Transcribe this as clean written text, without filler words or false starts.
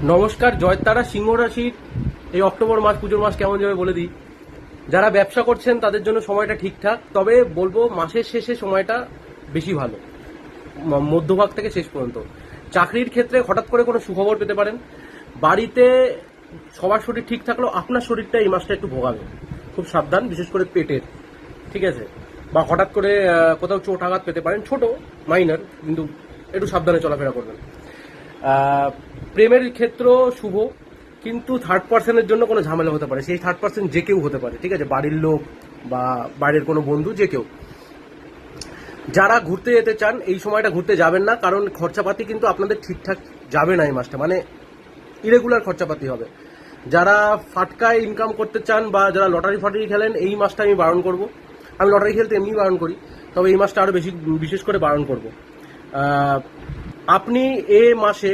নমস্কার। জয়তারা সিংহ রাশির এই অক্টোবর মাস, পুজোর মাস কেমন যাবে বলে দিই। যারা ব্যবসা করছেন তাদের জন্য সময়টা ঠিকঠাক, তবে বলবো মাসের শেষে সময়টা বেশি ভালো, মধ্যভাগ থেকে শেষ পর্যন্ত। চাকরির ক্ষেত্রে হঠাৎ করে কোনো সুখবর পেতে পারেন। বাড়িতে সবার শরীর ঠিক থাকলেও আপনার শরীরটা এই মাসটা একটু ভোগাবে, খুব সাবধান, বিশেষ করে পেটের। ঠিক আছে? বা হঠাৎ করে কোথাও চোট আঘাত পেতে পারেন, ছোট মাইনার, কিন্তু একটু সাবধানে চলাফেরা করবেন। প্রেমের ক্ষেত্র শুভ, কিন্তু থার্ড পার্সনের জন্য কোনো ঝামেলা হতে পারে। সেই থার্ড পার্সন যে কেউ হতে পারে, ঠিক আছে? বাড়ির লোক বা বাইরের কোনো বন্ধু, যে কেউ। যারা ঘুরতে যেতে চান এই সময়টা ঘুরতে যাবেন না, কারণ খরচাপাতি কিন্তু আপনাদের ঠিকঠাক যাবে না এই মাসটা, মানে ইরেগুলার খরচাপাতি হবে। যারা ফাটকায় ইনকাম করতে চান বা যারা লটারি ফাটারি খেলেন, এই মাসটা আমি বারণ করব। আমি লটারি খেলতে এমনি বারণ করি, তবে এই মাসটা আরও বেশি বিশেষ করে বারণ করব। আপনি এ মাসে